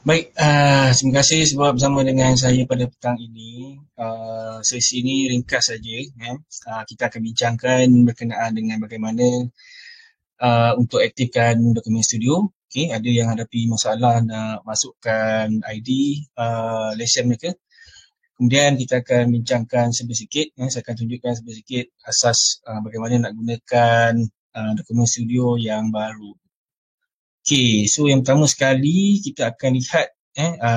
Baik, terima kasih sebab bersama dengan saya pada petang ini. Sesi ini ringkas saja. Ya. Kita akan bincangkan berkenaan dengan bagaimana untuk aktifkan dokumen studio. Okay, ada yang hadapi masalah nak masukkan ID lesen mereka. Kemudian kita akan bincangkan sedikit, saya akan tunjukkan sedikit asas bagaimana nak gunakan dokumen studio yang baru. Okay, so yang pertama sekali kita akan lihat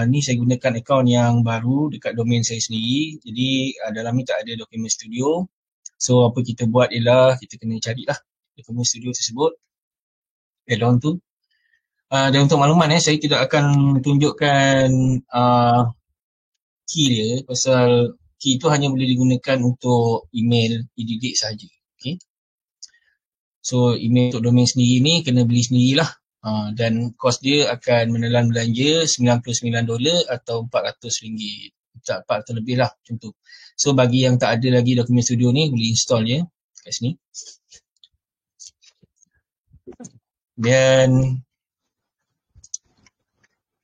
ni saya gunakan akaun yang baru dekat domain saya sendiri. Jadi dalam ni tak ada dokumen studio. So apa kita buat ialah kita kena carilah dokumen studio tersebut, add-on tu. Dan untuk makluman saya tidak akan tunjukkan key dia pasal key tu hanya boleh digunakan untuk email e-didik sahaja. Okay. So email untuk domain sendiri ni kena beli sendirilah. Dan kos dia akan menelan belanja $99 atau RM400. Tak, 400 lebih lah macam tu. So bagi yang tak ada lagi dokumen studio ni boleh install je kat sini. Dan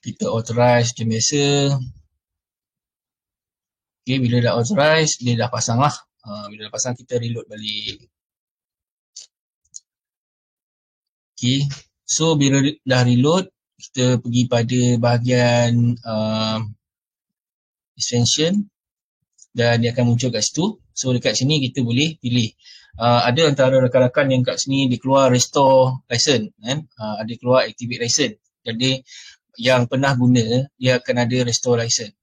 kita authorize macam biasa. Okay, bila dah authorize dia dah pasang lah. Bila dah pasang kita reload balik. Okay, so bila dah reload kita pergi pada bahagian extension dan dia akan muncul kat situ. So dekat sini kita boleh pilih. Ada antara rakan-rakan yang kat sini dia keluar restore license kan. Ada keluar activate license. Jadi yang pernah guna dia akan ada restore license.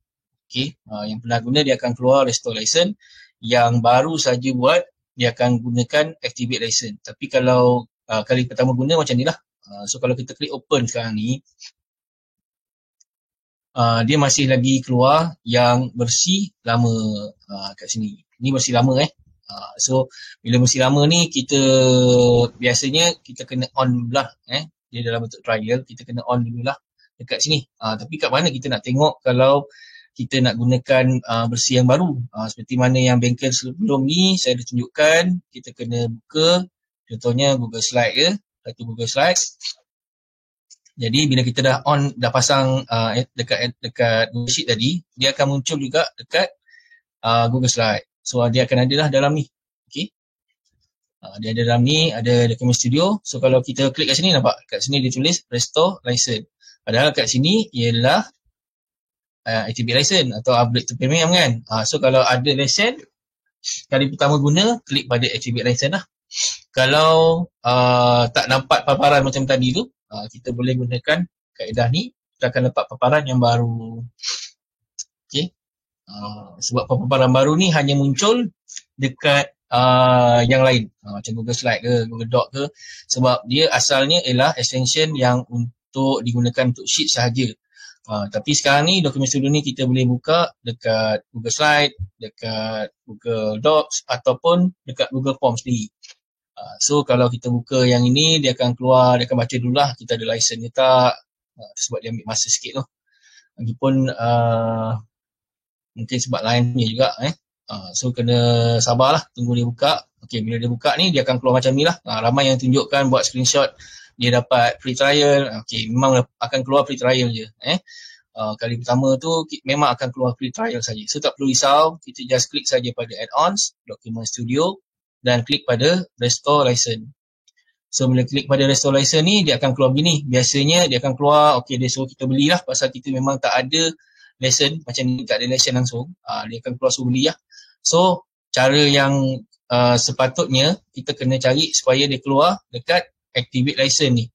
Okay, yang pernah guna dia akan keluar restore license. Yang baru saja buat dia akan gunakan activate license. Tapi kalau kali pertama guna macam ni lah. So kalau kita klik open sekarang ni, dia masih lagi keluar yang versi lama kat sini. Ni versi lama So bila versi lama ni kita biasanya kita kena on lah dia dalam bentuk trial, kita kena on dululah dekat sini. Tapi kat mana kita nak tengok kalau kita nak gunakan versi yang baru. Seperti mana yang bengkel sebelum ni saya dah tunjukkan, kita kena buka contohnya Google Slide ke, satu Google Slide. Jadi bila kita dah on, dah pasang dekat Google Sheet tadi, dia akan muncul juga dekat Google Slide. So dia akan ada lah dalam ni. Okay. Dia ada dalam ni, ada dokumen studio. So kalau kita klik kat sini, nampak kat sini dia tulis restore license. Padahal kat sini ialah activate license atau upgrade to premium kan. So kalau ada license, kali pertama guna, klik pada activate license lah. Kalau tak nampak paparan macam tadi tu, kita boleh gunakan kaedah ni. Kita akan dapat paparan yang baru. Okay. Sebab paparan baru ni hanya muncul dekat yang lain. Macam Google Slide ke, Google Doc ke. Sebab dia asalnya ialah extension yang untuk digunakan untuk sheet sahaja. Tapi sekarang ni dokumen studio ni kita boleh buka dekat Google Slide, dekat Google Docs ataupun dekat Google Forms sendiri. So kalau kita buka yang ini, dia akan keluar, dia akan baca dululah kita ada license ke tak. Sebab dia ambil masa sikit tu. Lagipun mungkin sebab lain punya juga so kena sabarlah tunggu dia buka. Okay, bila dia buka ni dia akan keluar macam ni lah. Ramai yang tunjukkan buat screenshot dia dapat free trial. Okay, memang akan keluar free trial je. Kali pertama tu memang akan keluar free trial saja. So tak perlu risau, kita just klik saja pada add-ons, document studio dan klik pada restore license. So bila klik pada restore license ni dia akan keluar begini. Biasanya dia akan keluar, okay dia suruh kita belilah pasal kita memang tak ada lesson, macam ni tak ada lesson langsung. Dia akan keluar suruh beli lah. So cara yang sepatutnya kita kena cari supaya dia keluar dekat activate license ni.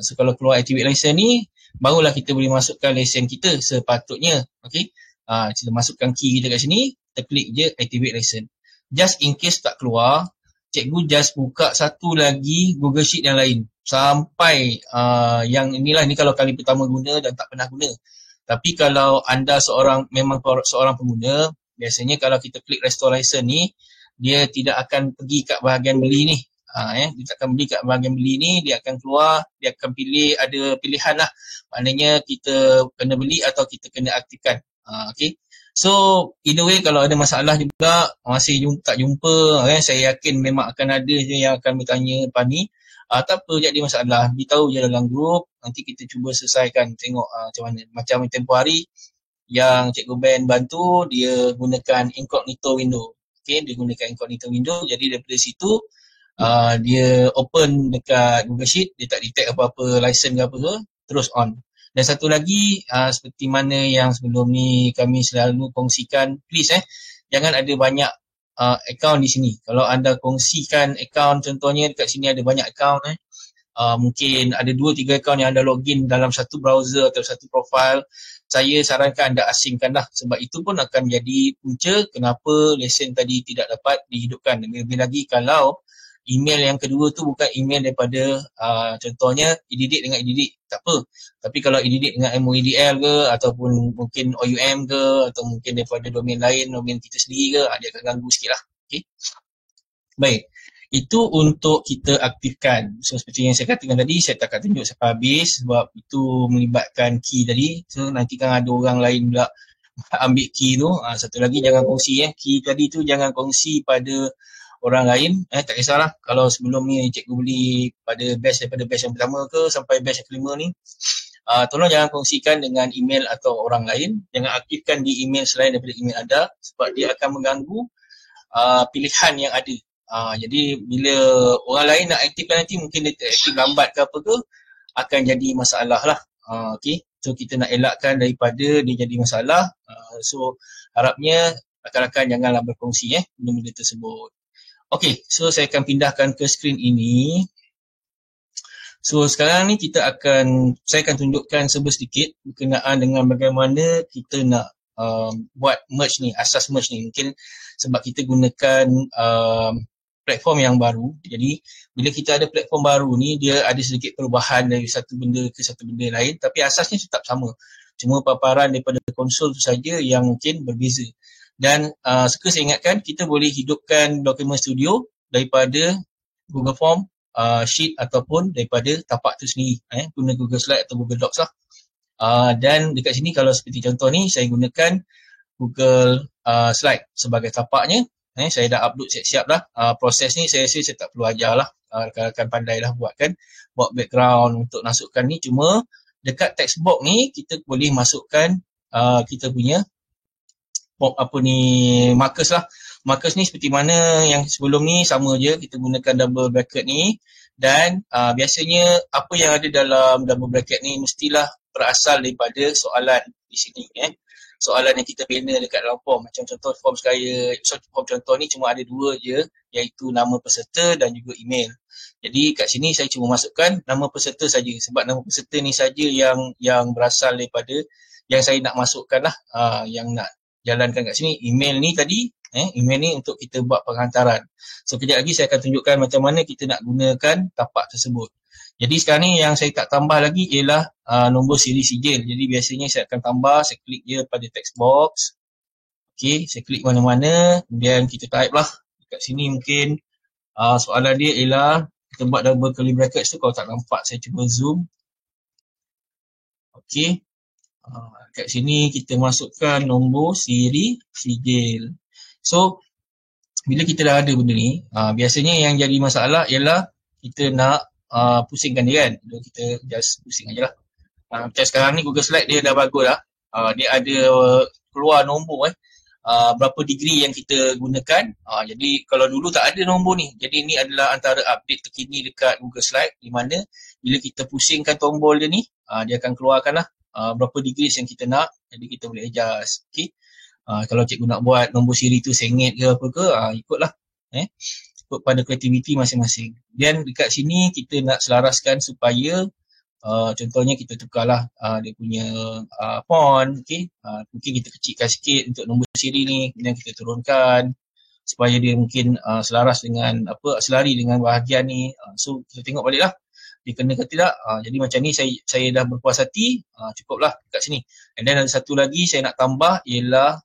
So kalau keluar activate license ni, barulah kita boleh masukkan lesen kita sepatutnya. Okay, kita masukkan key kita kat sini, kita klik je activate license. Just in case tak keluar, cikgu just buka satu lagi Google Sheet yang lain. Sampai yang inilah, ni kalau kali pertama guna dan tak pernah guna. Tapi kalau anda memang seorang pengguna, biasanya kalau kita klik restore license ni, dia tidak akan pergi kat bahagian beli ni. Dia tak akan beli kat bahagian beli ni, dia akan keluar, dia akan pilih, ada pilihan lah. Maknanya kita kena beli atau kita kena aktifkan. Okay. So, either way kalau ada masalah juga, masih tak jumpa, saya yakin memang akan ada je yang akan bertanya lepas ni. Tak apa, jadi masalah. Beritahu je dalam grup, nanti kita cuba selesaikan, tengok macam mana. Macam tempoh hari yang Cikgu Ben bantu, dia gunakan incognito window. Okay, dia gunakan incognito window, jadi daripada situ dia open dekat Google Sheet, dia tak detect apa-apa license ke apa ke, terus on. Dan satu lagi, seperti mana yang sebelum ni kami selalu kongsikan, please jangan ada banyak account di sini. Kalau anda kongsikan account, contohnya dekat sini ada banyak account mungkin ada 2-3 account yang anda login dalam satu browser atau satu profile, saya sarankan anda asingkanlah, sebab itu pun akan jadi punca kenapa lesen tadi tidak dapat dihidupkan. Lebih lagi kalau email yang kedua tu bukan email daripada contohnya edidik dengan edidik, tak apa. Tapi kalau edidik dengan MOEDL ke, ataupun mungkin OUM ke, atau mungkin daripada domain lain, domain kita sendiri ke, dia akan ganggu sikit lah. Okay. Baik, itu untuk kita aktifkan. So seperti yang saya katakan tadi, saya tak akan tunjuk sampai habis sebab itu melibatkan key tadi. So nanti kan ada orang lain pula ambil key tu. Satu lagi, jangan kongsi key tadi tu jangan kongsi pada orang lain. Tak kisahlah kalau sebelum ni cikgu beli pada batch daripada batch yang pertama ke sampai batch yang kelima ni, tolong jangan kongsikan dengan email atau orang lain. Jangan aktifkan di email selain daripada email anda sebab dia akan mengganggu pilihan yang ada. Jadi bila orang lain nak aktifkan nanti, mungkin dia aktif lambat ke apa ke, akan jadi masalah lah. Okay. So kita nak elakkan daripada dia jadi masalah. So harapnya rakan-rakan janganlah berkongsi benda-benda tersebut. Okay, so saya akan pindahkan ke skrin ini. So sekarang ni saya akan tunjukkan sedikit berkenaan dengan bagaimana kita nak buat merge ni, asas merge ni. Mungkin sebab kita gunakan platform yang baru. Jadi bila kita ada platform baru ni, dia ada sedikit perubahan dari satu benda ke satu benda lain, tapi asasnya tetap sama. Cuma paparan daripada konsol tu saja yang mungkin berbeza. Dan suka saya ingatkan, kita boleh hidupkan dokumen studio daripada Google Form, Sheet ataupun daripada tapak tu sendiri. Guna Google Slide atau Google Docs lah. Dan dekat sini kalau seperti contoh ni, saya gunakan Google Slide sebagai tapaknya. Saya dah upload siap-siap dah. Proses ni saya rasa saya tak perlu ajar lah. Rakan-rakan pandai lah buat background untuk masukkan ni. Cuma dekat text box ni kita boleh masukkan kita punya markers lah. Markers ni seperti mana yang sebelum ni, sama je, kita gunakan double bracket ni. Dan biasanya apa yang ada dalam double bracket ni mestilah berasal daripada soalan di sini. Soalan yang kita bina dekat dalam form. Macam contoh form form contoh ni cuma ada 2 je, iaitu nama peserta dan juga email. Jadi kat sini saya cuma masukkan nama peserta saja, sebab nama peserta ni saja yang berasal daripada yang saya nak masukkan lah, yang nak jalankan kat sini. Email ni tadi, email ni untuk kita buat penghantaran. So kejap lagi saya akan tunjukkan macam mana kita nak gunakan tapak tersebut. Jadi sekarang ni yang saya tak tambah lagi ialah nombor siri sijil. Jadi biasanya saya akan tambah, saya klik je pada text box. Okay, saya klik mana-mana, kemudian kita type lah. Dekat sini mungkin soalan dia ialah, kita buat double curly brackets tu, kalau tak nampak saya cuba zoom. Okay, kat sini kita masukkan nombor siri sijil. So bila kita dah ada benda ni, biasanya yang jadi masalah ialah kita nak pusingkan dia kan. Kita just pusing aje lah. Macam sekarang ni Google Slide dia dah bagus lah. Dia ada keluar nombor berapa degree yang kita gunakan. Jadi kalau dulu tak ada nombor ni. Jadi ni adalah antara update terkini dekat Google Slide, di mana bila kita pusingkan tombol dia ni, dia akan keluarkan lah berapa degree yang kita nak. Jadi kita boleh adjust. Okay. Kalau cikgu nak buat nombor siri tu sengit ke apa ke, ikutlah. Ikut pada kreativiti masing-masing. Dan dekat sini kita nak selaraskan supaya contohnya kita tukarlah dia punya font. Okay. Mungkin kita kecilkan sikit untuk nombor siri ni, kemudian kita turunkan supaya dia mungkin selaras dengan selari dengan bahagian ni. So kita tengok balik lah dia kena ke tidak. Jadi macam ni saya dah berpuas hati, cukuplah dekat sini. And then ada satu lagi saya nak tambah ialah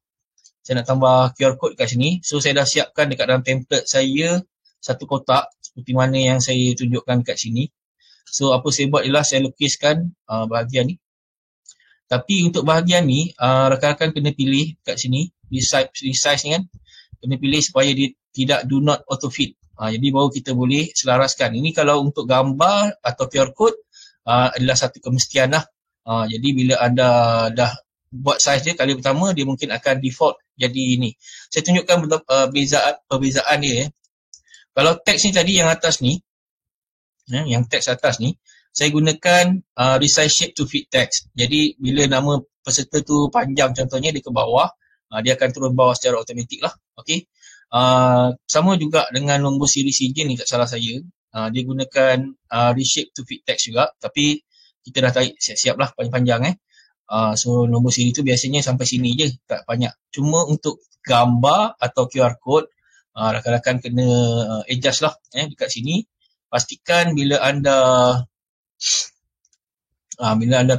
saya nak tambah QR code kat sini. So saya dah siapkan dekat dalam template saya satu kotak seperti mana yang saya tunjukkan kat sini. So apa saya buat ialah saya lukiskan bahagian ni. Tapi untuk bahagian ni rakan-rakan kena pilih kat sini, resize ni kan, kena pilih supaya dia tidak do not auto fit. Jadi baru kita boleh selaraskan. Ini kalau untuk gambar atau QR code adalah satu kemestian lah. Jadi bila anda dah buat saiz dia kali pertama, dia mungkin akan default jadi ini. Saya tunjukkan perbezaan dia. Kalau teks ni tadi yang atas ni, yang teks atas ni, saya gunakan resize shape to fit text. Jadi bila nama peserta tu panjang contohnya dia ke bawah, dia akan turun bawah secara automatik lah. Okey. Sama juga dengan nombor siri sijil ni, tak salah saya. Dia gunakan reshape to fit text juga, tapi kita dah tarik siap-siap lah panjang-panjang. So nombor siri tu biasanya sampai sini je, tak banyak. Cuma untuk gambar atau QR code, rakan-rakan kena adjust lah dekat sini. Pastikan bila anda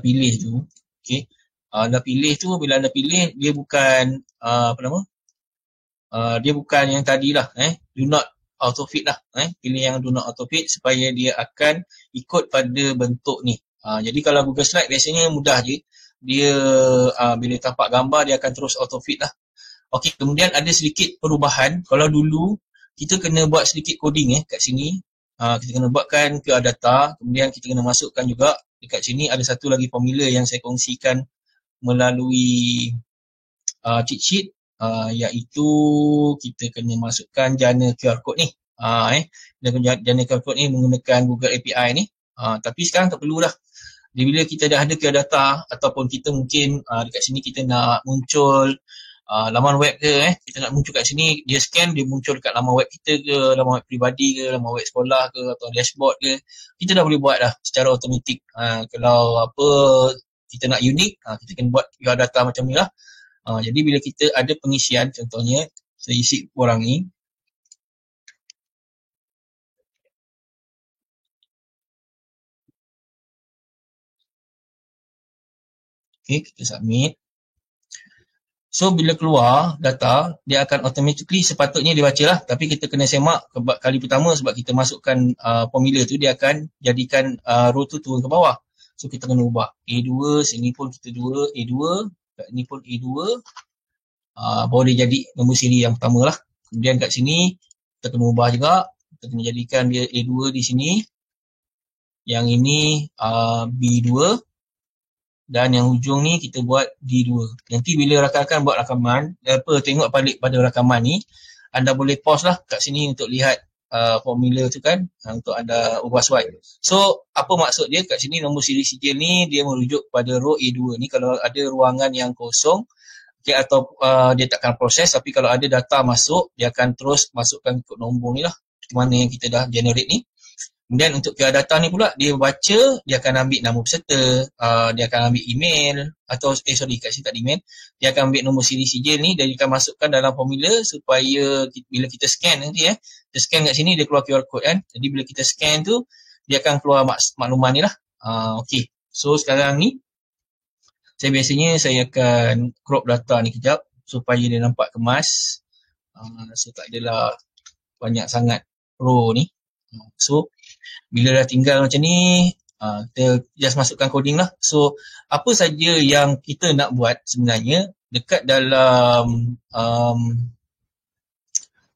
pilih tu, okey, bila anda pilih dia bukan dia bukan yang tadi lah, do not auto fit lah, pilih yang do not auto fit supaya dia akan ikut pada bentuk ni. Jadi kalau Google Slide biasanya mudah je, dia bila tampak gambar dia akan terus auto fit lah. Okey, kemudian ada sedikit perubahan. Kalau dulu kita kena buat sedikit coding kat sini. Kita kena buatkan QR data, kemudian kita kena masukkan juga dekat sini ada satu lagi formula yang saya kongsikan melalui cheat sheet, iaitu kita kena masukkan jana QR code ni. Jana QR code ni menggunakan Google API ni. Tapi sekarang tak perlu dah. Bila kita dah ada QR data ataupun kita mungkin dekat sini kita nak muncul laman web ke, kita nak muncul kat sini, dia scan, dia muncul dekat laman web kita ke, laman web peribadi ke, laman web sekolah ke, atau dashboard ke, kita dah boleh buat dah secara automatik. Kalau kita nak unik, kita kena buat QR data macam ni lah. Jadi bila kita ada pengisian, contohnya saya isi korang ni, okay, kita submit. So bila keluar data, dia akan automatically sepatutnya dia baca lah. Tapi kita kena semak kali pertama sebab kita masukkan formula tu, dia akan jadikan row tu turun ke bawah. So kita kena ubah A2, sini pun kita 2, A2, kat ni pun A2, baru dia jadi nombor siri yang pertama lah. Kemudian kat sini kita kena ubah juga, kita kena jadikan dia A2 di sini, yang ini B2, dan yang hujung ni kita buat D2. Nanti bila rakan-rakan buat rakaman, tengok balik pada rakaman ni, anda boleh pause lah kat sini untuk lihat formula tu kan, untuk anda ubah slide. So apa maksud dia kat sini, nombor siri sijil ni dia merujuk pada row A2 ni. Kalau ada ruangan yang kosong, okay, atau dia takkan proses, tapi kalau ada data masuk, dia akan terus masukkan ikut nombor ni lah, mana yang kita dah generate ni. Kemudian untuk QR data ni pula, dia baca, dia akan ambil nama peserta, dia akan ambil email, atau kat sini tak ada email, dia akan ambil nombor siri sijil ni, dan dia akan masukkan dalam formula supaya bila kita scan nanti, kita scan kat sini, dia keluar QR code kan. Jadi bila kita scan tu, dia akan keluar makluman ni lah. Okay, so sekarang ni, saya akan crop data ni kejap, supaya dia nampak kemas. So tak adalah banyak sangat row ni. So bila dah tinggal macam ni, kita just masukkan coding lah. So apa saja yang kita nak buat sebenarnya dekat dalam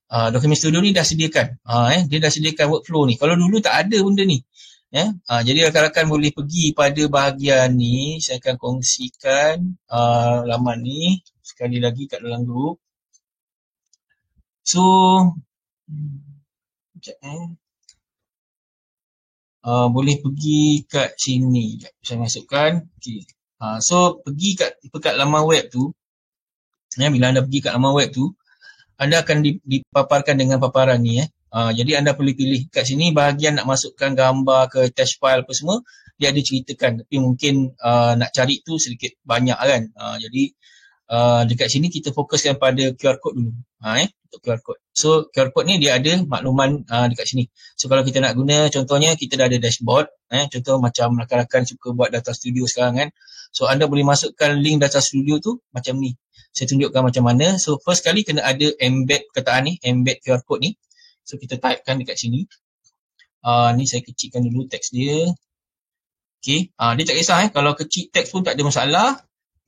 Document Studio ni dah sediakan. Dia dah sediakan workflow ni. Kalau dulu tak ada benda ni. Jadi rakan-rakan boleh pergi pada bahagian ni. Saya akan kongsikan laman ni sekali lagi kat dalam group. So boleh pergi kat sini. Saya masukkan. Okay. So pergi kat laman web tu. Bila anda pergi kat laman web tu, anda akan dipaparkan dengan paparan ni. Jadi anda boleh pilih kat sini bahagian nak masukkan gambar ke attach file apa semua, dia ada ceritakan. Tapi mungkin nak cari tu sedikit banyak kan. Jadi dekat sini kita fokuskan pada QR code dulu. Untuk QR code. So QR code ni dia ada makluman dekat sini. So kalau kita nak guna, contohnya kita dah ada dashboard. Contoh macam rakan-rakan suka buat data studio sekarang kan. So anda boleh masukkan link data studio tu macam ni. Saya tunjukkan macam mana. So first kali kena ada embed perkataan ni, embed QR code ni. So kita typekan dekat sini. Ni saya kecilkan dulu teks dia. Okay. Dia tak kisah kalau kecil teks pun tak ada masalah.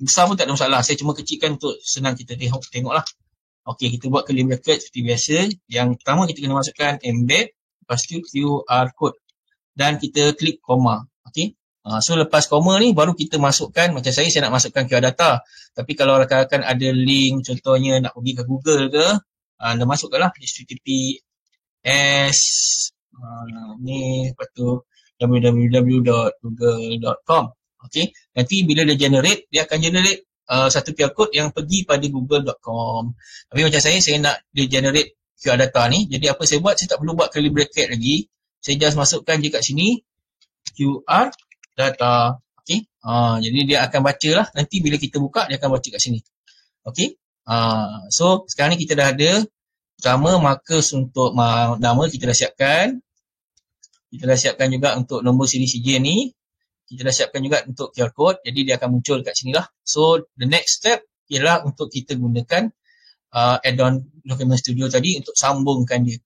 Besar pun tak ada masalah. Saya cuma kecilkan untuk senang kita tengok lah. Okey, kita buat curly bracket seperti biasa. Yang pertama kita kena masukkan embed, lepas tu QR code dan kita klik koma. Okey. So lepas koma ni baru kita masukkan, macam saya nak masukkan QR data. Tapi kalau rakan-rakan ada link, contohnya nak pergi ke Google ke, anda masukkanlah https ni, lepas tu www.google.com. Okey. Nanti bila dia generate, dia akan generate satu QR code yang pergi pada google.com. Tapi macam saya nak dia generate QR data ni. Jadi apa saya buat, saya tak perlu buat curly bracket lagi. Saya just masukkan je kat sini QR data. Okey. Jadi dia akan baca lah. Nanti bila kita buka, dia akan baca kat sini. Okey. So sekarang ni kita dah ada. Pertama, markers untuk nama kita dah siapkan. Kita dah siapkan juga untuk nombor siri sijil ni. Kita dah siapkan juga untuk QR code. Jadi dia akan muncul kat sini lah. So the next step ialah untuk kita gunakan add-on Document Studio tadi untuk sambungkan dia.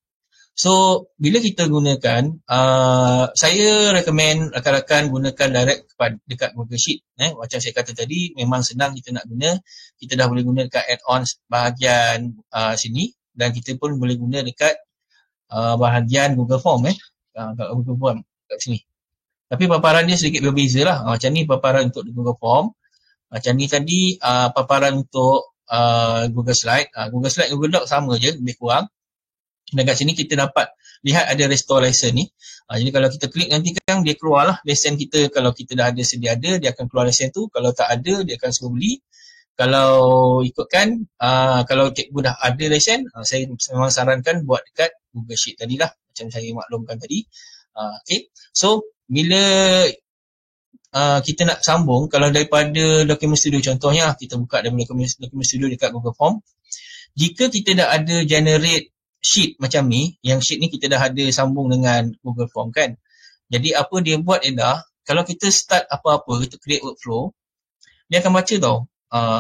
So bila kita gunakan, saya recommend rakan-rakan gunakan direct dekat Google Sheet. Macam saya kata tadi, memang senang kita nak guna. Kita dah boleh guna dekat add-ons bahagian sini. Dan kita pun boleh guna dekat bahagian Google Form. Kat Google Form kat sini. Tapi paparan dia sedikit berbeza lah. Macam ni paparan untuk Google Form. Macam ni tadi paparan untuk Google Slide. Google Slide, Google Doc sama je, lebih kurang. Dan kat sini kita dapat lihat ada restore lesson ni. Jadi kalau kita klik nanti kan dia keluar lah lesson kita. Kalau kita dah ada sedia ada, dia akan keluar lesson tu. Kalau tak ada, dia akan suruh beli. Kalau ikutkan, kalau cikgu dah ada lesson, saya memang sarankan buat dekat Google Sheet tadi lah. Macam saya maklumkan tadi. Okay. So, bila kita nak sambung, kalau daripada Document Studio contohnya, kita buka daripada Document Studio dekat Google Form. Jika kita dah ada generate sheet macam ni, yang sheet ni kita dah ada sambung dengan Google Form kan. Jadi apa dia buat ialah, kalau kita start apa-apa, kita create workflow, dia akan baca tau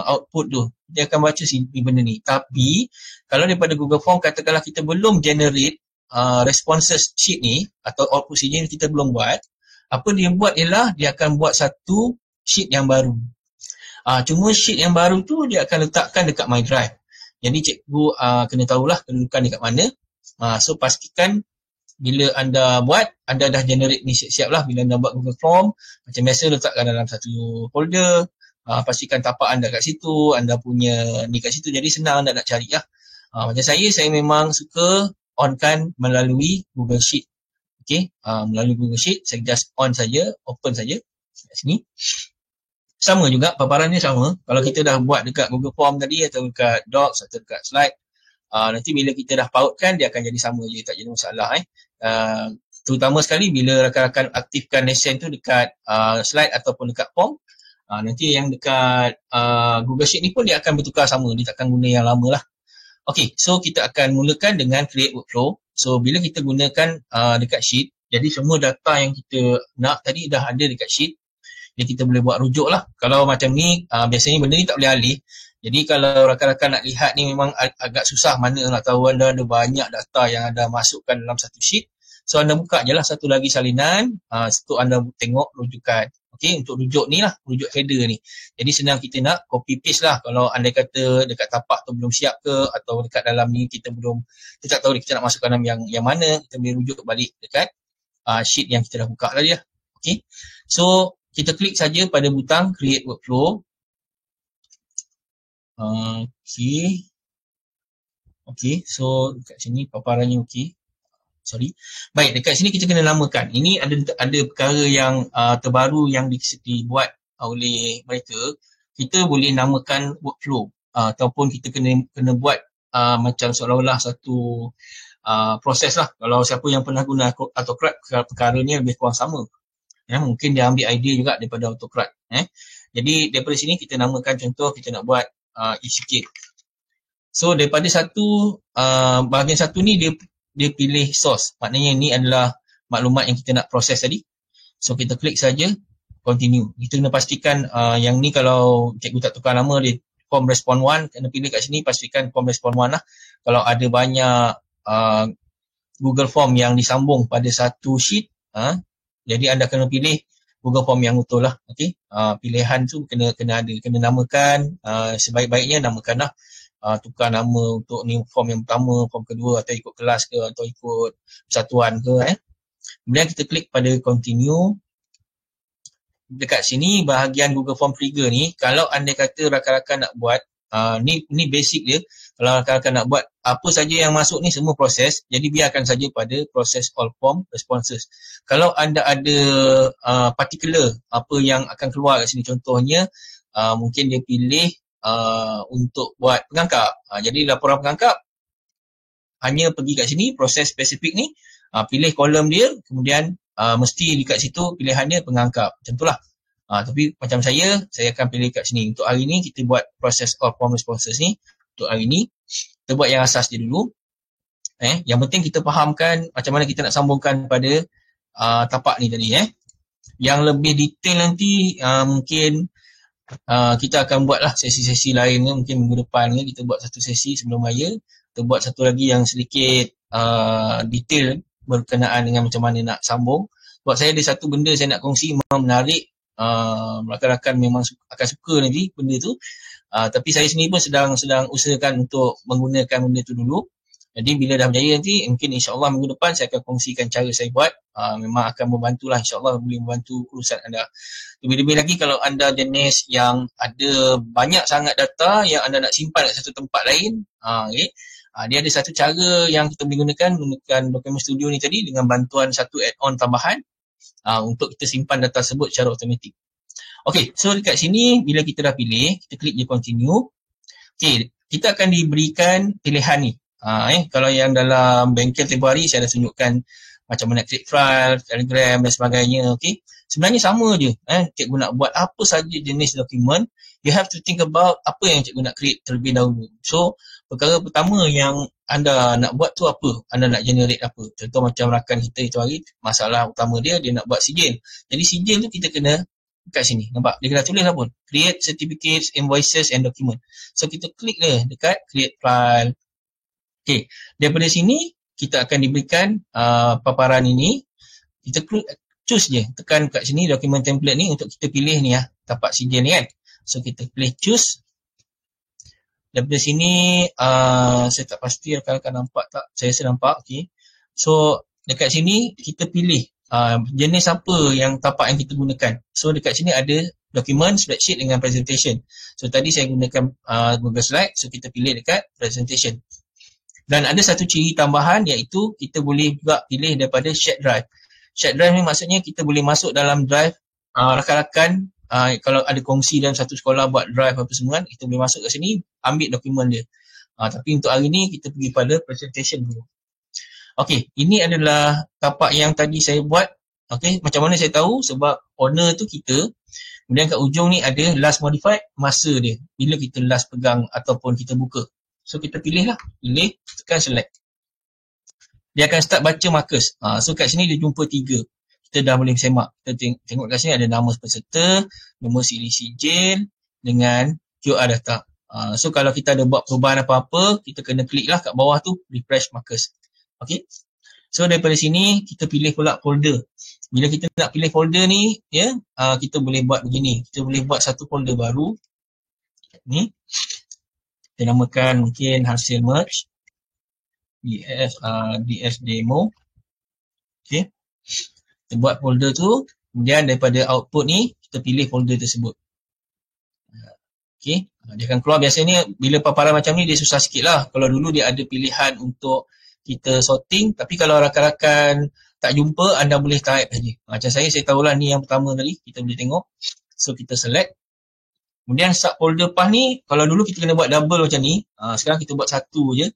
output tu. Dia akan baca benda ni. Tapi, kalau daripada Google Form, katakanlah kita belum generate responses sheet ni, atau output sheet ni kita belum buat, apa dia buat ialah, dia akan buat satu sheet yang baru. Cuma sheet yang baru tu, dia akan letakkan dekat My Drive. Jadi cikgu kena tahulah kedudukan dekat mana. So pastikan bila anda buat, anda dah generate ni siap-siap lah. Bila anda buat Google Form, macam biasa letakkan dalam satu folder. Pastikan tapak anda kat situ, anda punya ni kat situ. Jadi senang anda nak cari lah. Macam saya memang suka onkan melalui Google Sheet. Okay, melalui Google Sheet, saya just on saja, open saja kat sini. Sama juga, paparannya sama. Kalau kita dah buat dekat Google Form tadi atau dekat Docs atau dekat Slide, nanti bila kita dah pautkan, dia akan jadi sama je, tak jadi masalah. Terutama sekali bila rakan-rakan aktifkan lesson tu dekat Slide ataupun dekat Form, nanti yang dekat Google Sheet ni pun dia akan bertukar sama, dia takkan guna yang lama lah. Okay, so kita akan mulakan dengan create workflow. So bila kita gunakan dekat Sheet, jadi semua data yang kita nak tadi dah ada dekat Sheet. Jadi kita boleh buat rujuk lah. Kalau macam ni, biasanya benda ni tak boleh alih. Jadi kalau rakan-rakan nak lihat ni memang agak susah, mana nak tahu anda ada banyak data yang anda masukkan dalam satu sheet. So anda buka je lah satu lagi salinan, untuk anda tengok rujukan. Okay, untuk rujuk ni lah, rujuk header ni. Jadi senang kita nak copy paste lah. Kalau anda kata dekat tapak tu belum siap ke, atau dekat dalam ni kita tak tahu kita nak masukkan dalam yang mana, kita boleh rujuk balik dekat sheet yang kita dah buka tadi lah. Okay, so kita klik saja pada butang create workflow. Okay, so dekat sini paparannya okay. Sorry. Baik, dekat sini kita kena namakan. Ini ada perkara yang terbaru yang dibuat oleh mereka. Kita boleh namakan workflow ataupun kita kena buat macam seolah-olah satu proses lah. Kalau siapa yang pernah guna AutoCAD, perkara ni lebih kurang sama. Mungkin dia ambil idea juga daripada AutoCAD. Jadi daripada sini kita namakan, contoh kita nak buat ECK. So daripada bahagian satu ni dia pilih source. Maknanya ni adalah maklumat yang kita nak proses tadi. So kita klik saja continue. Kita kena pastikan yang ni kalau cikgu tak tukar nama dia form respond 1, kena pilih kat sini pastikan form respond 1 lah. Kalau ada banyak Google Form yang disambung pada satu sheet, jadi anda kena pilih Google Form yang betul lah. Okay? Pilihan tu kena ada, kena namakan, sebaik-baiknya namakan lah. tukar nama untuk ni form yang pertama, form kedua, atau ikut kelas ke, atau ikut persatuan ke. Kemudian kita klik pada continue. Dekat sini bahagian Google Form Trigger ni, kalau anda kata rakan-rakan nak buat, ni basic dia. Kalau rakan-rakan nak buat apa saja yang masuk ni semua proses, jadi biarkan saja pada proses all form responses. Kalau anda ada particular apa yang akan keluar kat sini, contohnya mungkin dia pilih untuk buat pengangkap. Jadi laporan pengangkap hanya pergi kat sini, proses spesifik ni, pilih kolom dia, kemudian mesti dekat situ pilihannya pengangkap. Macam itulah. Tapi macam saya akan pilih kat sini. Untuk hari ni kita buat proses all form responses ni. Untuk hari ni kita buat yang asas je dulu. Yang penting kita fahamkan macam mana kita nak sambungkan pada tapak ni tadi. Yang lebih detail nanti mungkin kita akan buatlah sesi-sesi lain, mungkin minggu depan kita buat satu sesi sebelum raya. Kita buat satu lagi yang sedikit detail berkenaan dengan macam mana nak sambung. Sebab saya ada satu benda saya nak kongsi memang menarik, rakan-rakan memang akan suka nanti benda tu. Tapi saya sendiri pun sedang usahakan untuk menggunakan benda tu dulu. Jadi bila dah berjaya nanti, mungkin insyaAllah minggu depan saya akan kongsikan cara saya buat. Memang akan membantulah, insyaAllah boleh membantu urusan anda. Lebih-lebih lagi kalau anda jenis yang ada banyak sangat data yang anda nak simpan kat satu tempat lain, dia ada satu cara yang kita boleh gunakan Document Studio ni tadi dengan bantuan satu add-on tambahan untuk kita simpan data tersebut secara automatik. Okay, so dekat sini bila kita dah pilih, kita klik je continue. Okay, kita akan diberikan pilihan ni. Kalau yang dalam bengkel tempoh hari saya dah tunjukkan macam mana create file, Telegram dan sebagainya. Okay, sebenarnya sama je. Cikgu nak buat apa saja jenis dokumen, you have to think about apa yang cikgu nak create terlebih dahulu. So, perkara pertama yang anda nak buat tu apa? Anda nak generate apa? Contoh macam rakan kita itu hari, masalah utama dia nak buat sijil. Jadi sijil tu kita kena kat sini. Nampak? Dia kena tulis lah pun. Create certificates, invoices and document. So, kita klik dia dekat create file. Okay. Daripada sini, kita akan diberikan paparan ini. Kita choose je. Tekan kat sini document template ni untuk kita pilih ni tapak sijil ni kan. So, kita pilih choose. Daripada sini, saya tak pasti rakan-rakan nampak tak? Saya rasa nampak. Okay. So, dekat sini, kita pilih jenis apa yang tapak yang kita gunakan. So, dekat sini ada document, spreadsheet dengan presentation. So, tadi saya gunakan Google Slide. So, kita pilih dekat presentation. Dan ada satu ciri tambahan iaitu kita boleh juga pilih daripada shared drive. Shared drive ni maksudnya kita boleh masuk dalam drive rakan-rakan. Kalau ada kongsi dalam satu sekolah buat drive apa semua, kita boleh masuk ke sini, ambil dokumen dia. Tapi untuk hari ni kita pergi pada presentation dulu. Okey, ini adalah tapak yang tadi saya buat. Okey, macam mana saya tahu? Sebab owner tu kita. Kemudian kat ujung ni ada last modified, masa dia. Bila kita last pegang ataupun kita buka. So kita pilih lah. Pilih, tekan select. Dia akan start baca markers. So kat sini dia jumpa 3. Kita dah boleh semak. Kita tengok kat sini ada nama peserta, nombor siri sijil dengan QR data. So kalau kita ada buat perubahan apa-apa, kita kena klik lah kat bawah tu, refresh markers. Okay. So daripada sini, kita pilih pula folder. Bila kita nak pilih folder ni, kita boleh buat begini. Kita boleh buat satu folder baru. Ni. Kita namakan mungkin hasil merge. DS demo. Okay. Kita buat folder tu. Kemudian daripada output ni, kita pilih folder tersebut. Okay. Dia akan keluar. Biasanya bila paparan macam ni, dia susah sikit lah. Kalau dulu dia ada pilihan untuk kita sorting. Tapi kalau rakan-rakan tak jumpa, anda boleh type saja. Macam saya tahulah ni yang pertama tadi. Kita boleh tengok. So, kita select. Kemudian subfolder path ni, kalau dulu kita kena buat double macam ni. Sekarang kita buat satu je.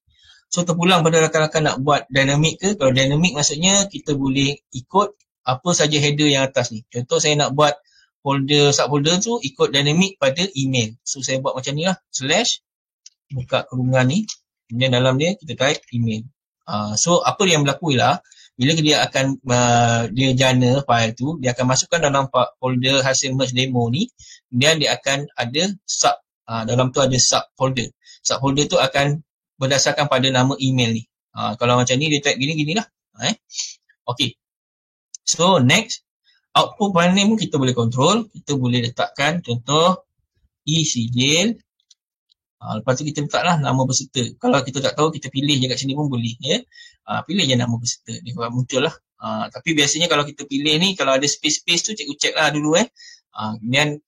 So, terpulang pada rakan-rakan nak buat dynamic ke. Kalau dynamic maksudnya, kita boleh ikut apa saja header yang atas ni. Contoh saya nak buat subfolder tu ikut dynamic pada email. So, saya buat macam ni lah. Slash. Buka kurungan ni. Kemudian dalam dia, kita type email. So, apa yang berlaku ialah, bila dia akan dia jana file tu, dia akan masukkan dalam folder hasil merge demo ni. Kemudian dia akan ada sub, dalam tu ada subfolder. Subfolder tu akan berdasarkan pada nama email ni. Kalau macam ni dia type gini lah. Okay. So next, output file name kita boleh control. Kita boleh letakkan contoh e-sijil. Lepas tu kita letaklah nama peserta. Kalau kita tak tahu, kita pilih je kat sini pun boleh. Ya? Pilih je nama peserta. Dia akan muncul lah. Tapi biasanya kalau kita pilih ni, kalau ada space-space tu, cikgu check lah dulu. Kemudian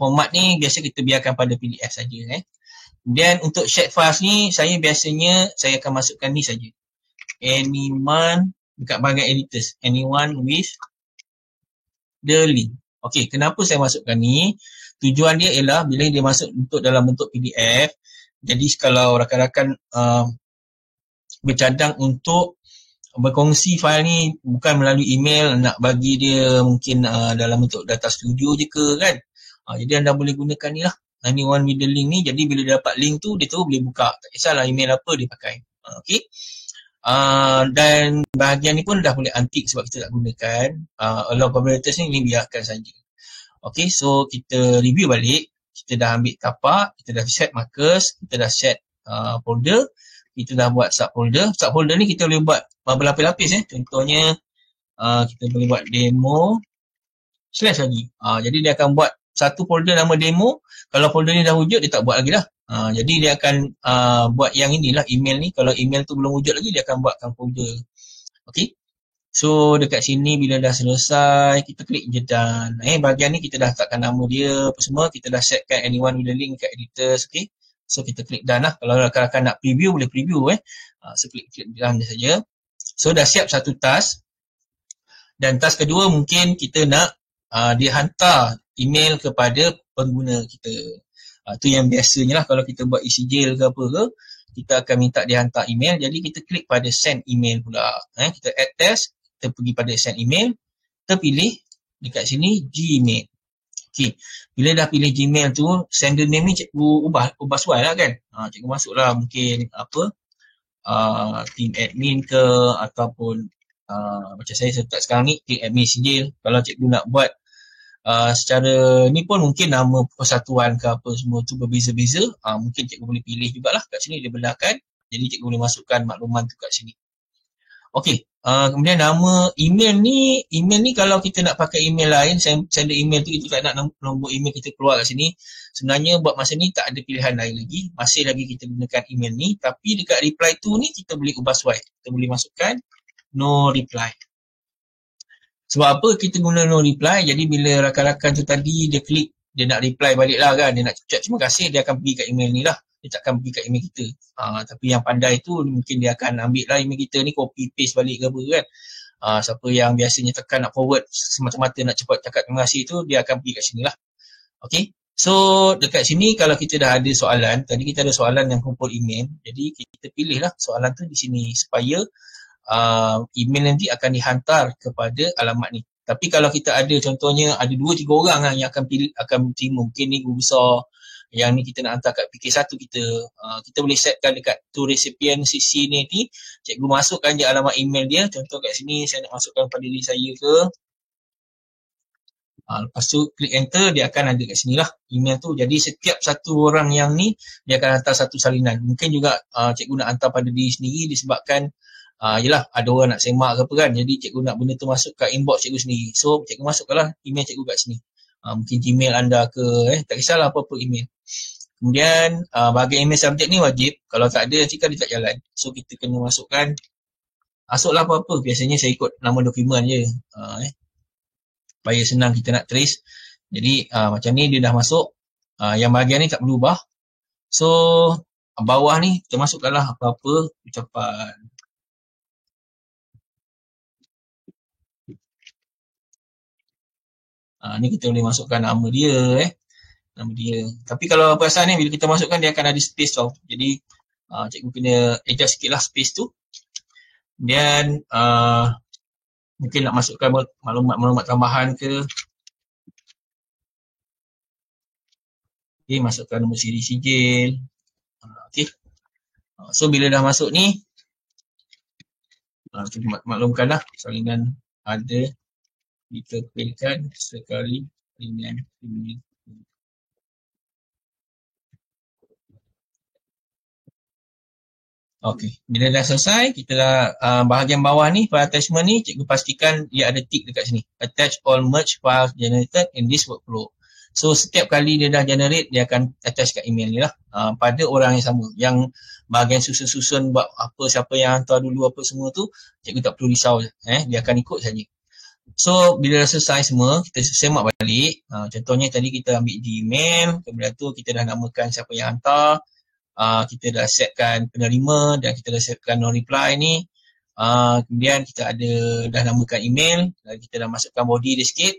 format ni biasa kita biarkan pada PDF saja. Kemudian untuk shared files ni, saya biasanya saya akan masukkan ni saja. Anyone dekat bahagian editors. Anyone with the link. Okey, kenapa saya masukkan ni? Tujuan dia ialah bila dia masuk untuk dalam bentuk PDF, jadi kalau rakan-rakan bercadang untuk berkongsi file ni bukan melalui email, nak bagi dia mungkin dalam bentuk data studio je ke kan. Jadi anda boleh gunakan ni lah, anyone with the link ni. Jadi bila dia dapat link tu, dia tu boleh buka. Tak kisahlah email apa dia pakai. Okey. Dan bahagian ni pun dah boleh antik sebab kita tak gunakan. Allow collaborators ni biarkan saja. Okay, so kita review balik. Kita dah ambil tapak, kita dah set markers, kita dah set folder, kita dah buat subfolder. Subfolder ni kita boleh buat berlapis-lapis. Contohnya, kita boleh buat demo slash lagi. Jadi dia akan buat satu folder nama demo. Kalau folder ni dah wujud, dia tak buat lagi dah. Jadi dia akan buat yang inilah, email ni. Kalau email tu belum wujud lagi, dia akan buatkan folder. Okay. So dekat sini bila dah selesai, kita klik je done. Bahagian ni kita dah letakkan nama dia apa semua, kita dah setkan anyone with the link kat editors. Okay. So kita klik done lah. Kalau rakan-rakan nak preview, boleh preview. So klik done saja. So dah siap satu task. Dan task kedua mungkin kita nak dia hantar email kepada pengguna kita. Tu yang biasanya lah kalau kita buat isi jail ke apa ke, kita akan minta dia hantar email. Jadi kita klik pada send email pula. Kita add test. Kita pergi pada send email, kita pilih dekat sini Gmail. Okay. Bila dah pilih Gmail tu, sender name ni cikgu ubah sesuai lah kan. Cikgu masuklah mungkin apa, team admin ke, ataupun macam saya letak sekarang ni, team admin sijil. Kalau cikgu nak buat secara ni pun mungkin nama persatuan ke apa semua tu berbeza-beza. Mungkin cikgu boleh pilih jugalah kat sini, dia benarkan. Jadi cikgu boleh masukkan makluman tu kat sini. Okey. Kemudian nama email ni kalau kita nak pakai email lain, sender email tu kita tak nak nombor email kita keluar kat sini. Sebenarnya buat masa ni tak ada pilihan lain lagi. Masih lagi kita gunakan email ni. Tapi dekat reply to ni kita boleh ubah sesuai. Kita boleh masukkan no reply. Sebab apa kita guna no reply? Jadi bila rakan-rakan tu tadi dia klik, dia nak reply balik lah kan. Dia nak cakap terima kasih, dia akan pergi kat email ni lah. Dia takkan pergi kat email kita. Tapi yang pandai tu mungkin dia akan ambil lah email kita ni, copy paste balik ke apa kan. Siapa yang biasanya tekan nak forward semata-mata nak cepat cakap terima kasih tu, dia akan pergi kat sini lah. Okay. So dekat sini kalau kita dah ada soalan, tadi kita ada soalan yang kumpul email. Jadi kita pilih lah soalan tu di sini supaya email nanti akan dihantar kepada alamat ni. Tapi kalau kita ada contohnya ada 2-3 orang lah yang akan terima, mungkin ni guru besar, yang ni kita nak hantar kat PK1 kita. Kita boleh setkan dekat to recipient CC ni, cikgu masukkan je alamat email dia. Contoh kat sini saya nak masukkan pada diri saya ke. Lepas tu klik enter, dia akan ada kat sini lah email tu. Jadi setiap satu orang yang ni dia akan hantar satu salinan. Mungkin juga cikgu nak hantar pada diri sendiri disebabkan yelah ada orang nak semak ke apa kan. Jadi cikgu nak benda tu masuk kat inbox cikgu sendiri. So cikgu masukkanlah email cikgu kat sini. Mungkin Gmail anda ke, tak kisahlah apa-apa email. Kemudian bahagian email subject ni wajib. Kalau tak ada, nanti kan dia tak jalan. So kita kena masukkan, masuklah apa-apa. Biasanya saya ikut nama dokumen je. Supaya senang kita nak trace. Jadi macam ni dia dah masuk. Yang bahagian ni tak perlu ubah. So bawah ni kita masukkanlah apa-apa ucapan. Ni kita boleh masukkan nama dia. Nama dia. Tapi kalau perasan ni bila kita masukkan dia akan ada space tau. Jadi cikgu kena adjust sikit lah space tu. Kemudian mungkin nak masukkan maklumat tambahan ke. Okay, masukkan nombor siri sijil. Okay. So bila dah masuk ni, kita maklumkan lah salinan ada ditempelkan sekali dengan email. Okey, bila dah selesai, kita dah bahagian bawah ni, file attachment ni, cikgu pastikan dia ada tick dekat sini. Attach all merge files generated in this workflow. So setiap kali dia dah generate, dia akan attach kat email ni lah pada orang yang sama. Yang bahagian susun-susun buat apa, siapa yang hantar dulu apa semua tu, cikgu tak perlu risau. Dia akan ikut saja. So bila dah selesai semua, kita semak balik. Contohnya tadi kita ambil di email, kemudian tu kita dah namakan siapa yang hantar, kita dah setkan penerima dan kita dah setkan no reply ni. Kemudian kita dah namakan email, dan kita dah masukkan body dia sikit.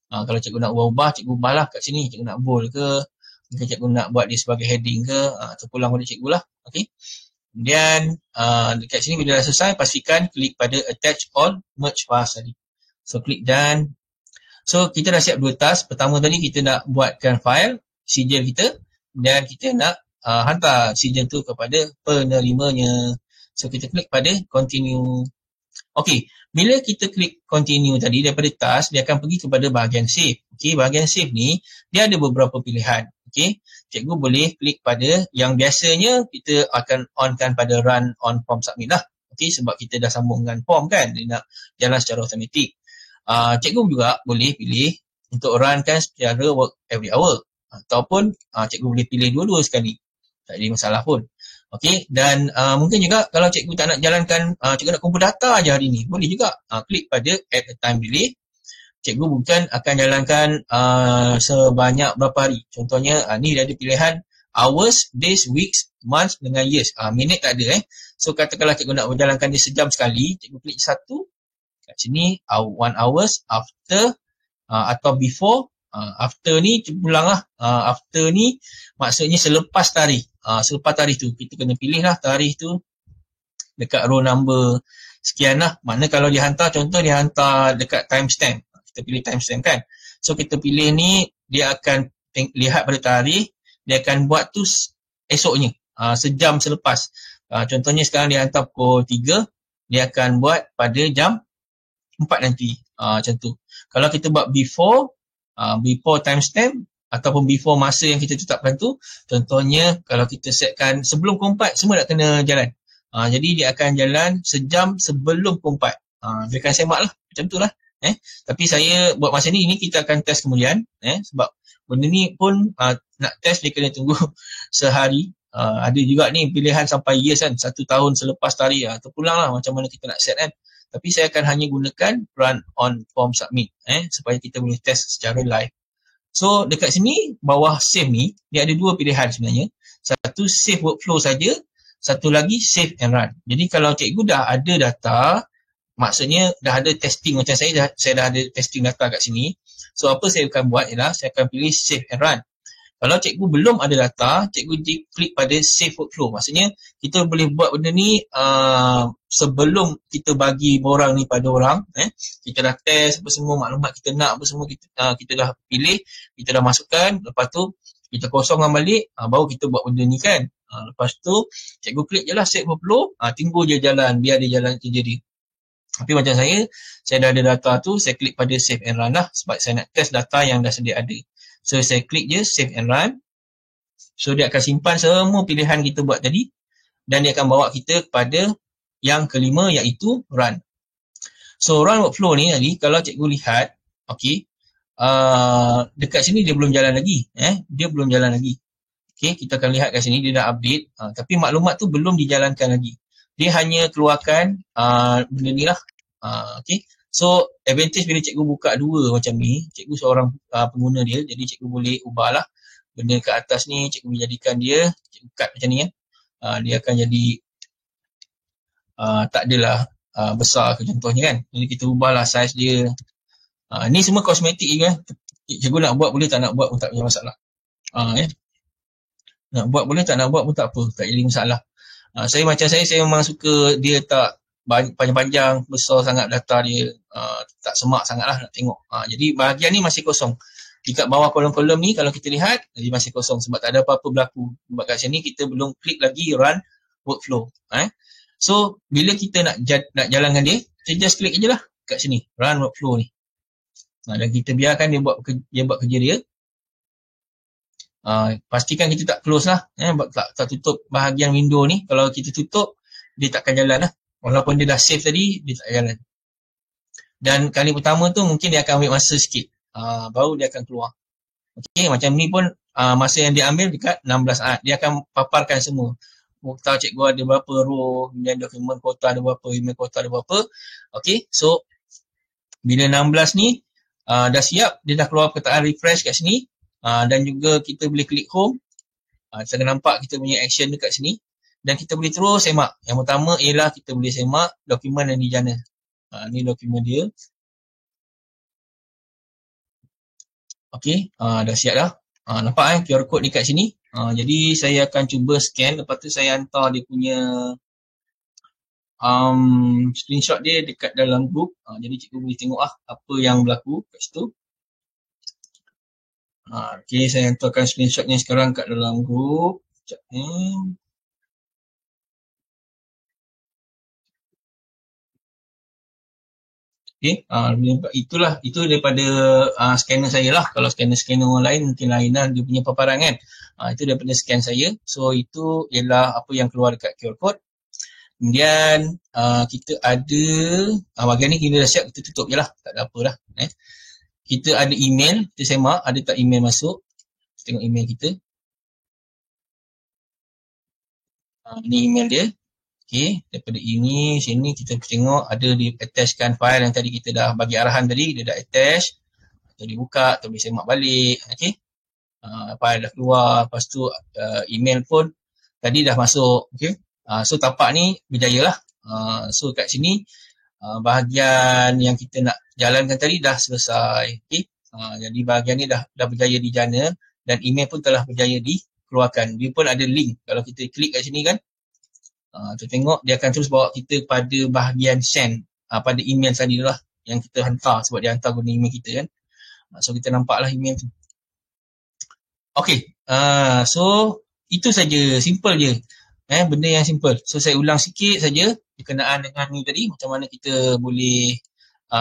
Kalau cikgu nak ubah-ubah, cikgu ubahlah kat sini. Cikgu nak bold ke, mungkin cikgu nak buat dia sebagai heading ke, terpulang pada cikgu lah. Okay. Kemudian dekat sini bila dah selesai, pastikan klik pada attach all merge files tadi. So klik done. So kita dah siap 2 task. Pertama tadi kita nak buatkan file sijil kita, dan kita nak hantar sijil tu kepada penerimanya. So kita klik pada continue. Okey, bila kita klik continue tadi daripada task, dia akan pergi kepada bahagian save. Okey, bahagian save ni dia ada beberapa pilihan. Okey, cikgu boleh klik pada yang biasanya kita akan onkan pada run on form submit lah. Okey, sebab kita dah sambung dengan form kan, dia nak jalan secara automatik. Cikgu juga boleh pilih untuk runkan secara work every hour, ataupun cikgu boleh pilih dua-dua sekali, tak ada masalah pun. Okey, dan mungkin juga kalau cikgu tak nak jalankan, cikgu nak kumpul data aja hari ni, boleh juga klik pada add a time delay. Cikgu bukan akan jalankan sebanyak berapa hari. Contohnya ni dia ada pilihan hours, days, weeks, months dengan years. Minit tak ada So katakanlah cikgu nak berjalankan dia sejam sekali, cikgu klik satu kat sini, 1 hours after atau before. After ni pulang lah. After ni maksudnya selepas tarikh. Selepas tarikh tu kita kena pilih lah tarikh tu dekat row number sekian lah. Mana kalau dia hantar, contoh dia hantar dekat timestamp, kita pilih timestamp kan. So kita pilih ni, dia akan lihat pada tarikh, dia akan buat tu esoknya, sejam selepas. Contohnya sekarang dia hantar pukul 3, dia akan buat pada jam 4 nanti, macam tu. Kalau kita buat before timestamp ataupun before masa yang kita tetapkan tu, contohnya kalau kita setkan sebelum pukul 4, semua nak kena jalan. Jadi dia akan jalan sejam sebelum pukul 4. Dia akan semak lah, macam tu lah. Tapi saya buat masa ni kita akan test kemudian, sebab benda ni pun nak test dia kena tunggu sehari. Ada juga ni pilihan sampai years kan, 1 tahun selepas tarikh, terpulang lah macam mana kita nak set kan. Tapi saya akan hanya gunakan run on form submit supaya kita boleh test secara live. So dekat sini bawah save ni dia ada 2 pilihan sebenarnya. Satu save workflow saja, satu lagi save and run. Jadi kalau cikgu dah ada data, maksudnya dah ada testing, macam saya dah ada testing data kat sini. So apa saya akan buat ialah saya akan pilih save and run. Kalau cikgu belum ada data, cikgu klik pada save workflow. Maksudnya kita boleh buat benda ni sebelum kita bagi borang ni pada orang. Kita dah test apa semua, maklumat kita nak apa semua, kita dah pilih, kita dah masukkan. Lepas tu kita kosongkan balik, baru kita buat benda ni kan. Lepas tu cikgu klik je lah save workflow, tunggu je jalan, biar dia jalan kerja dia. Tapi macam saya dah ada data tu, saya klik pada save and run lah, sebab saya nak test data yang dah sedia ada. So saya klik je save and run. So dia akan simpan semua pilihan kita buat tadi, dan dia akan bawa kita kepada yang kelima, iaitu run. So run workflow ni tadi kalau cikgu lihat, okey, dekat sini dia belum jalan lagi, dia belum jalan lagi. Okey, kita akan lihat kat sini dia dah update, tapi maklumat tu belum dijalankan lagi. Dia hanya keluarkan benda ni lah. Okey. So advantage bila cikgu buka 2 macam ni, cikgu seorang pengguna dia, jadi cikgu boleh ubahlah benda kat atas ni, cikgu boleh jadikan dia, cikgu cut macam ni dia akan jadi tak adalah besar ke contohnya kan. Jadi kita ubahlah size dia. Ni semua kosmetik je kan. Cikgu nak buat boleh, tak nak buat pun tak ada masalah. Nak buat boleh, tak nak buat pun tak apa, tak jadi masalah. Saya memang suka dia tak panjang-panjang, besar sangat data dia, tak semak sangat lah nak tengok. Jadi bahagian ni masih kosong. Dekat bawah kolom-kolom ni kalau kita lihat, dia masih kosong sebab tak ada apa-apa berlaku. Sebab kat sini kita belum klik lagi run workflow. So bila kita nak jalankan dia, kita just klik je lah kat sini, run workflow ni. Dan kita biarkan dia buat kerja dia. Pastikan kita tak close lah, tak tutup bahagian window ni. Kalau kita tutup, dia takkan jalan lah. Walaupun dia dah save tadi, dia tak jalan. Dan kali pertama tu mungkin dia akan ambil masa sikit, baru dia akan keluar. Okey, macam ni pun masa yang dia ambil dekat 16 dia akan paparkan semua. Tahu cikgu ada berapa row, kemudian dokumen kuota ada berapa, email kuota ada berapa. Okey, so bila 16 ni dah siap, dia dah keluar perkataan refresh kat sini. Dan juga kita boleh klik home. Saya nampak kita punya action dekat sini. Dan kita boleh terus semak. Yang pertama ialah kita boleh semak dokumen yang dijana. Ni dokumen dia. Okey, dah siap dah. Nampak QR code ni kat sini. Jadi saya akan cuba scan. Lepas tu saya hantar dia punya screenshot dia dekat dalam group. Jadi cikgu boleh tengok apa yang berlaku kat situ. Okey, saya hantarkan screenshotnya sekarang kat dalam group. Sekejap ni. Okey, itu daripada scanner saya lah. Kalau scanner orang lain mungkin lain lah dia punya paparan kan. Itu daripada scan saya. So itu ialah apa yang keluar dekat QR code. Kemudian kita ada bahagian ni kita dah siap, kita tutup je lah, tak ada apa dah. Kita ada email, kita semak ada tak email masuk. Kita tengok email kita. Ni email dia. Okey, daripada ini sini kita tengok ada di attachkan file yang tadi kita dah bagi arahan tadi, dia dah attach. Atau dibuka atau boleh semak balik. Okey. File dah keluar, lepas tu email pun tadi dah masuk. Okey. So tapak ni berjaya lah. So kat sini bahagian yang kita nak jalankan tadi dah selesai. Okay? Jadi bahagian ni dah berjaya dijana dan email pun telah berjaya dikeluarkan. Dia pun ada link. Kalau kita klik kat sini kan, kita tengok dia akan terus bawa kita pada bahagian send pada email tadi lah yang kita hantar sebab dia hantar guna email kita kan. So kita nampak lah email tu. Okay. So itu saja, simple je. Benda yang simple. So saya ulang sikit saja berkenaan dengan ni tadi, macam mana kita boleh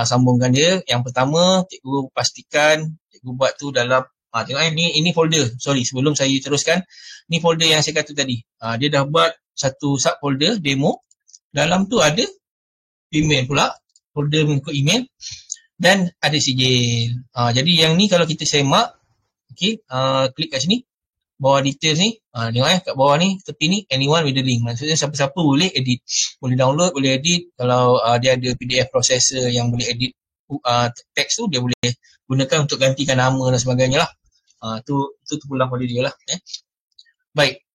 sambungkan dia. Yang pertama, cikgu pastikan cikgu buat tu dalam tengok ini folder. Sorry, sebelum saya teruskan, ni folder yang saya kata tadi. Dia dah buat satu subfolder demo. Dalam tu ada email pula, folder mengikut email dan ada sijil. Jadi yang ni kalau kita semak, okey, klik kat sini. Bawah details ni, tengok kat bawah ni, tepi ni, anyone with the link. Maksudnya siapa-siapa boleh edit. Boleh download, boleh edit. Kalau dia ada PDF processor yang boleh edit teks tu, dia boleh gunakan untuk gantikan nama dan sebagainya lah. Tu pulang pada dia lah. Baik.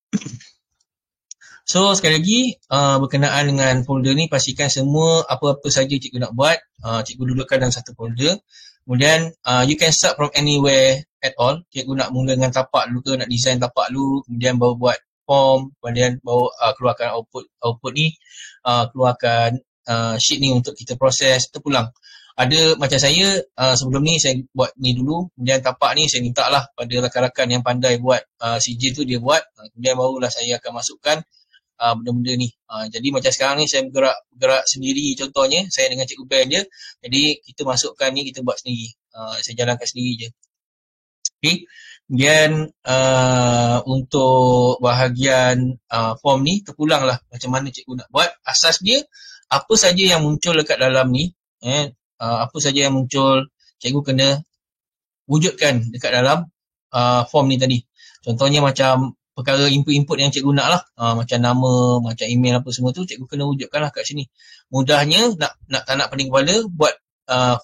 So sekali lagi, berkenaan dengan folder ni, pastikan semua apa-apa saja cikgu nak buat, cikgu dudukkan dalam satu folder. Kemudian, you can start from anywhere at all. Cikgu nak mula dengan tapak dulu ke, nak design tapak dulu, kemudian baru buat form, kemudian baru keluarkan output ni, keluarkan sheet ni untuk kita proses, terpulang. Ada macam saya, sebelum ni saya buat ni dulu, kemudian tapak ni saya minta lah pada rakan-rakan yang pandai buat sijil tu dia buat, kemudian barulah saya akan masukkan benda-benda ni. Jadi macam sekarang ni saya bergerak sendiri contohnya, saya dengan cikgu Ben je. Jadi kita masukkan ni, kita buat sendiri. Saya jalankan sendiri je. Okay. Kemudian untuk bahagian form ni, terpulang lah macam mana cikgu nak buat. Asas dia, apa saja yang muncul dekat dalam ni, apa saja yang muncul, cikgu kena wujudkan dekat dalam form ni tadi. Contohnya macam perkara input-input yang cikgu nak lah, macam nama, macam email apa semua tu, cikgu kena wujudkan lah kat sini. Mudahnya, tak nak pening kepala, buat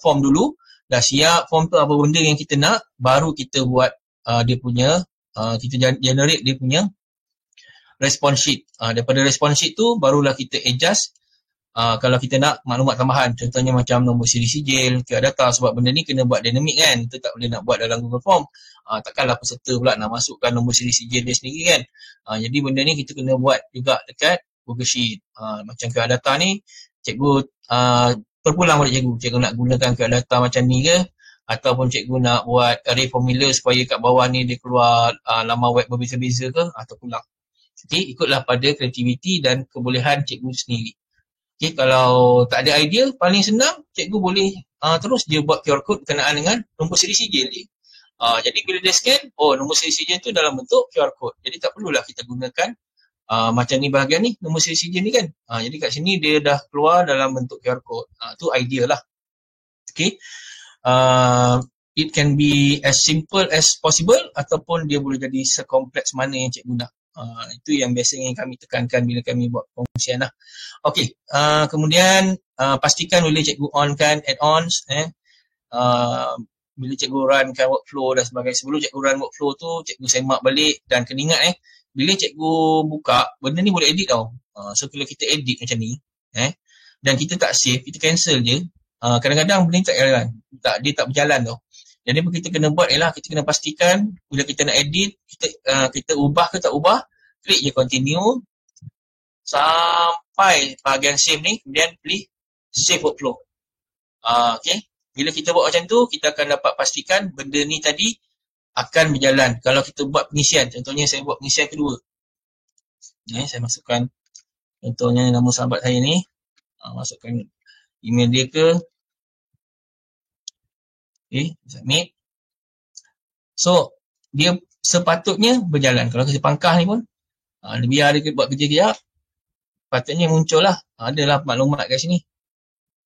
form dulu, dah siap form tu apa benda yang kita nak, baru kita buat dia punya, kita generate dia punya response sheet. Daripada response sheet tu, barulah kita adjust kalau kita nak maklumat tambahan, contohnya macam nombor siri sijil, QR data, sebab benda ni kena buat dynamic kan, kita tak boleh nak buat dalam Google Form. Takkanlah peserta pula nak masukkan nombor siri sijil dia sendiri kan. Jadi benda ni kita kena buat juga dekat Google Sheet. Macam QR data ni, cikgu terpulang pada cikgu nak gunakan QR data macam ni ke, ataupun cikgu nak buat array formula supaya kat bawah ni dia keluar laman web berbeza-beza ke, atau pulang. Okay, ikutlah pada kreativiti dan kebolehan cikgu sendiri. Okay, kalau tak ada idea, paling senang, cikgu boleh terus dia buat QR code berkenaan dengan nombor siri sijil dia. Jadi bila dia scan, nombor siri sijil tu dalam bentuk QR code. Jadi tak perlulah kita gunakan macam ni bahagian ni, nombor siri sijil ni kan. Jadi kat sini dia dah keluar dalam bentuk QR code. Tu idea lah. Okay. it can be as simple as possible ataupun dia boleh jadi sekompleks mana yang cikgu nak. Itu yang biasanya kami tekankan bila kami buat pengungsian lah. Okey, kemudian pastikan bila cikgu onkan add-ons, bila cikgu runkan workflow dan sebagainya. Sebelum cikgu run workflow tu, cikgu semak balik dan kena ingat bila cikgu buka, benda ni boleh edit tau. So kalau kita edit macam ni, dan kita tak save, kita cancel je, kadang-kadang benda ni tak jalan. Dia tak berjalan tau. Jadi apa kita kena buat ialah kita kena pastikan bila kita nak edit, kita ubah ke tak ubah, klik je continue sampai bahagian save ni, kemudian pilih save workflow. Okay. Bila kita buat macam tu, kita akan dapat pastikan benda ni tadi akan berjalan. Kalau kita buat pengisian, contohnya saya buat pengisian kedua. Saya masukkan contohnya nama sahabat saya ni, masukkan email dia ke. Submit. So, dia sepatutnya berjalan. Kalau kita pangkah ni pun, biar dia buat kerja kejap, patutnya muncul lah. Adalah maklumat kat sini.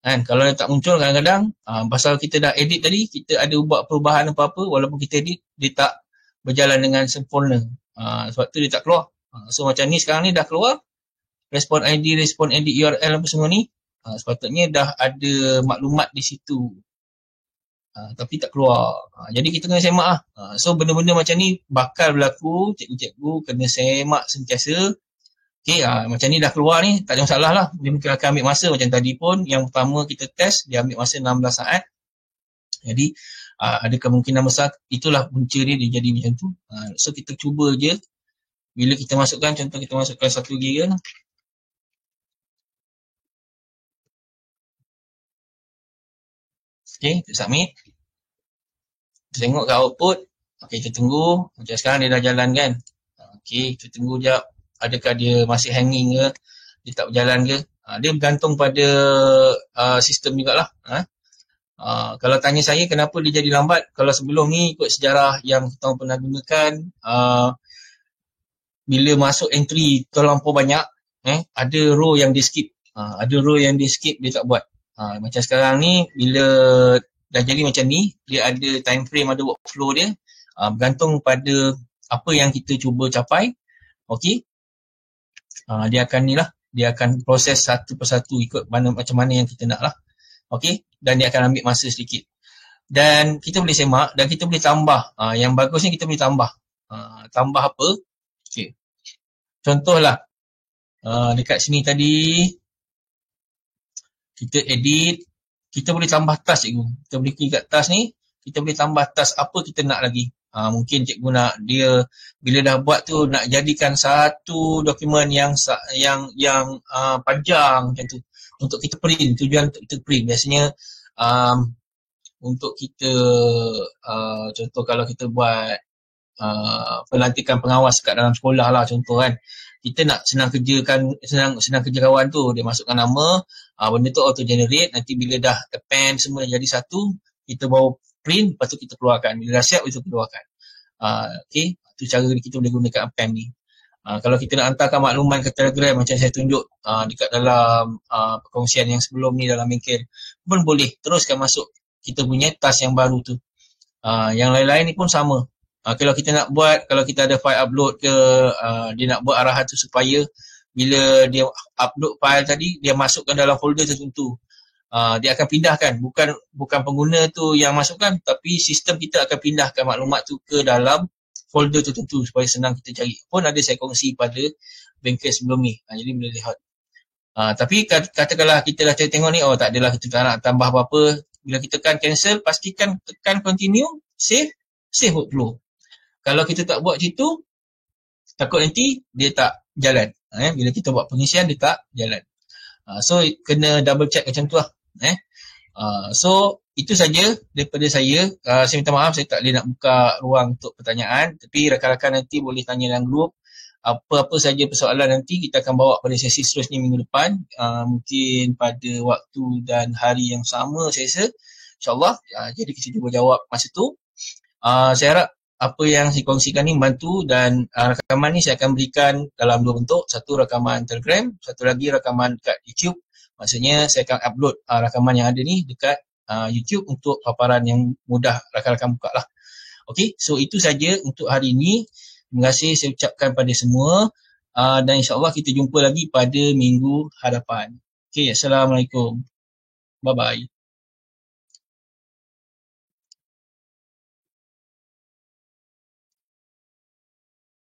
Kalau dia tak muncul kadang-kadang, pasal kita dah edit tadi, kita ada buat perubahan apa-apa, walaupun kita edit, dia tak berjalan dengan sempurna. Sebab tu dia tak keluar. So, macam ni sekarang ni dah keluar. Respon ID, respon edit URL apa semua ni, sepatutnya dah ada maklumat di situ. Tapi tak keluar. Jadi kita kena semak lah. So benda-benda macam ni bakal berlaku. Cikgu-cikgu kena semak sentiasa. Okay, macam ni dah keluar ni, tak ada masalah lah. Dia mungkin akan ambil masa macam tadi pun. Yang pertama kita test, dia ambil masa 16 saat. Jadi ada kemungkinan besar itulah punca dia jadi macam tu. So kita cuba je. Bila kita masukkan, contoh kita masukkan 1 GB. Okay, kita submit. Kita tengok ke output. Okay, kita tunggu. Macam sekarang dia dah jalan kan. Okay, kita tunggu sekejap. Adakah dia masih hanging ke? Dia tak berjalan ke? Dia bergantung pada sistem jugalah. Kalau tanya saya kenapa dia jadi lambat, kalau sebelum ni ikut sejarah yang kita pernah gunakan, bila masuk entry terlampau banyak, ada row yang dia skip. Ada row yang dia skip, dia tak buat. Macam sekarang ni, bila dah jadi macam ni, dia ada time frame, ada workflow dia, bergantung pada apa yang kita cuba capai. Okey, dia akan ni lah, dia akan proses satu persatu ikut macam mana yang kita nak lah. Okey, dan dia akan ambil masa sedikit. Dan kita boleh semak dan kita boleh tambah. Yang bagusnya kita boleh tambah. Tambah apa? Okey, contohlah, dekat sini tadi, kita edit, kita boleh tambah task cikgu. Kita boleh klik kat task ni, kita boleh tambah task apa kita nak lagi. Mungkin cikgu nak dia, bila dah buat tu, nak jadikan satu dokumen yang panjang macam tu. Untuk kita print, tujuan untuk kita print. Biasanya untuk kita, contoh kalau kita buat pelantikan pengawas kat dalam sekolah lah contoh kan. Kita nak senang kerja kawan tu, dia masukkan nama, benda tu auto generate, nanti bila dah append semua jadi satu, kita bawa print, lepas tu kita keluarkan. Bila dah siap, itu keluarkan. Okay, itu cara kita boleh gunakan append ni. Kalau kita nak hantarkan makluman ke Telegram macam saya tunjuk dekat dalam perkongsian yang sebelum ni dalam bengkel, pun boleh teruskan masuk kita punya task yang baru tu. Yang lain-lain ni pun sama. Kalau kita nak buat, kalau kita ada file upload ke, dia nak buat arahan tu supaya bila dia upload file tadi, dia masukkan dalam folder tertentu. Dia akan pindahkan, bukan pengguna tu yang masukkan, tapi sistem kita akan pindahkan maklumat tu ke dalam folder tertentu supaya senang kita cari. Pun ada saya kongsi pada bengkel sebelum ni. Jadi boleh lihat. Tapi katakanlah kita dah tengok ni, tak adalah kita tak nak tambah apa-apa. Bila kita tekan cancel, pastikan tekan continue, save workflow. Kalau kita tak buat situ, takut nanti dia tak jalan. Bila kita buat pengisian, dia tak jalan. So, kena double check macam tu lah. So, itu saja daripada saya. Saya minta maaf, saya tak boleh nak buka ruang untuk pertanyaan. Tapi rakan-rakan nanti boleh tanya dalam grup. Apa-apa saja persoalan nanti kita akan bawa pada sesi seterusnya minggu depan. Mungkin pada waktu dan hari yang sama, saya rasa. InsyaAllah. Jadi kita cuba jawab masa tu. Saya harap apa yang saya kongsikan ni membantu, dan rakaman ni saya akan berikan dalam dua bentuk. Satu rakaman Telegram, satu lagi rakaman dekat YouTube. Maksudnya saya akan upload rakaman yang ada ni dekat YouTube untuk paparan yang mudah rakan-rakan buka lah. Okey, so itu saja untuk hari ini. Terima kasih saya ucapkan pada semua dan insyaAllah kita jumpa lagi pada minggu hadapan. Okey, Assalamualaikum. Bye-bye.